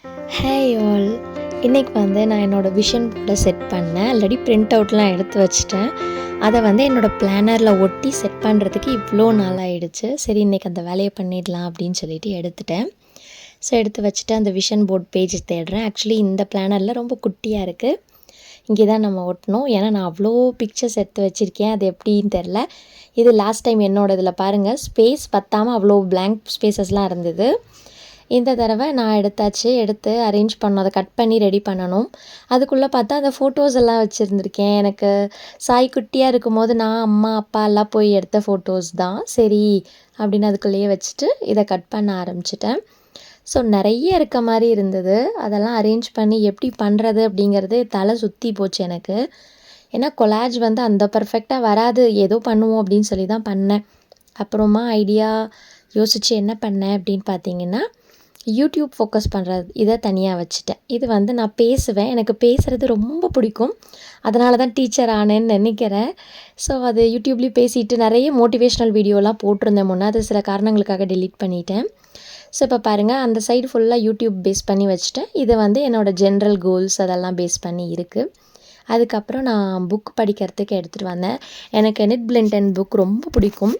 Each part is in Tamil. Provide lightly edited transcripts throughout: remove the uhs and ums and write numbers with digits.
ஹேய் ஆல், இன்றைக்கி நான் என்னோடய விஷன் போர்டை செட் பண்ணேன். ஆல்ரெடி பிரிண்ட் அவுட்லாம் எடுத்து வச்சுட்டேன். அதை என்னோடய பிளானரில் ஒட்டி செட் பண்ணுறதுக்கு இவ்வளோ நாள் ஆகிடுச்சு. சரி, இன்றைக்கி அந்த வேலையை பண்ணிடலாம் அப்படின்னு சொல்லிட்டு எடுத்துட்டேன். ஸோ எடுத்து வச்சுட்டு அந்த விஷன் போர்ட் பேஜ் தேடுறேன். ஆக்சுவலி இந்த பிளானரில் ரொம்ப குட்டியாக இருக்குது. இங்கே தான் நம்ம ஒட்டணும். ஏன்னா நான் அவ்வளோ பிக்சர்ஸ் எடுத்து வச்சுருக்கேன். அது எப்படின்னு தெரில. இது லாஸ்ட் டைம் என்னோட இதில் பாருங்கள், ஸ்பேஸ் பத்தாமல் அவ்வளோ பிளாங்க் ஸ்பேசஸ்லாம் இருந்தது. இந்த தடவை நான் எடுத்து அரேஞ்ச் பண்ணணும். அதை கட் பண்ணி ரெடி பண்ணணும். அதுக்குள்ளே பார்த்தா அந்த ஃபோட்டோஸ் எல்லாம் வச்சுருந்துருக்கேன். எனக்கு சாய் குட்டியாக இருக்கும்போது நான், அம்மா, அப்பா எல்லாம் போய் எடுத்த ஃபோட்டோஸ் தான். சரி அப்படின்னு அதுக்குள்ளேயே வச்சுட்டு இதை கட் பண்ண ஆரம்பிச்சிட்டேன். ஸோ நிறைய இருக்க மாதிரி இருந்தது. அதெல்லாம் அரேஞ்ச் பண்ணி எப்படி பண்ணுறது அப்படிங்கிறது தலை சுற்றி போச்சு எனக்கு. ஏன்னா கொலாஜ் அந்த பர்ஃபெக்டாக வராது. ஏதோ பண்ணுவோம் அப்படின்னு சொல்லி தான் பண்ணேன். அப்புறமா ஐடியா யோசித்து என்ன பண்ணேன் அப்படின்னு பார்த்தீங்கன்னா, யூடியூப் ஃபோக்கஸ் பண்ணுறது இதை தனியாக வச்சுட்டேன். இது நான் பேசுவேன். எனக்கு பேசுகிறது ரொம்ப பிடிக்கும். அதனால தான் டீச்சர் ஆனேன்னு நினைக்கிறேன். ஸோ அது யூடியூப்லேயும் பேசிட்டு நிறைய மோட்டிவேஷ்னல் வீடியோலாம் போட்டிருந்தேன் முன்னே. அது சில காரணங்களுக்காக டெலீட் பண்ணிட்டேன். ஸோ இப்போ பாருங்கள், அந்த சைடு ஃபுல்லாக யூடியூப் பேஸ் பண்ணி வச்சுட்டேன். இது என்னோடய ஜென்ரல் கோல்ஸ் அதெல்லாம் பேஸ் பண்ணி இருக்குது. அதுக்கப்புறம் நான் புக் படிக்கிறதுக்கு எடுத்துகிட்டு வந்தேன். எனக்கு எனிட் பிளிண்டன் புக் ரொம்ப பிடிக்கும்.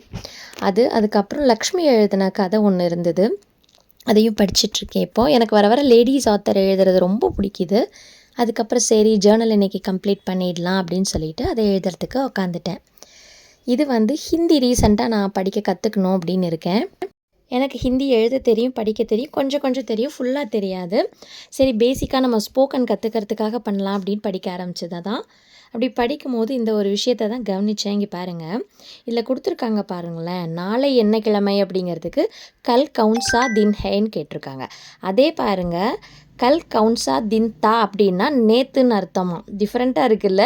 அதுக்கப்புறம் லக்ஷ்மி எழுதின கதை ஒன்று இருந்தது. அதையும் படிச்சிட்ருக்கேன். இப்போது எனக்கு வர லேடிஸ் ஆத்தர் எழுதுறது ரொம்ப பிடிக்குது. அதுக்கப்புறம் சரி, ஜேர்னல் இன்றைக்கி கம்ப்ளீட் பண்ணிடலாம் அப்படின்னு சொல்லிட்டு அதை எழுதுறதுக்கு உக்காந்துட்டேன். இது ஹிந்தி ரீசெண்டாக நான் படிக்க கற்றுக்கணும் அப்படின்னு இருக்கேன். எனக்கு ஹிந்தி எழுத தெரியும், படிக்க தெரியும், கொஞ்சம் கொஞ்சம் தெரியும், ஃபுல்லாக தெரியாது. சரி, பேசிக்காக நம்ம ஸ்போக்கன் கற்றுக்கிறதுக்காக பண்ணலாம் அப்படின்னு படிக்க ஆரம்பிச்சது தான். அப்படி படிக்கும்போது இந்த ஒரு விஷயத்தை தான் கவனித்தேன். இங்கே பாருங்கள், இதில் கொடுத்துருக்காங்க பாருங்களேன். நாளை என்ன கிழமை அப்படிங்கிறதுக்கு கல் கவுன்சா தின் ஹேன்னு கேட்டிருக்காங்க. அதே பாருங்கள், கல் கவுன்சா தின் தா அப்படின்னா நேத்துன்னு அர்த்தமா. டிஃப்ரெண்ட்டாக இருக்குல்ல.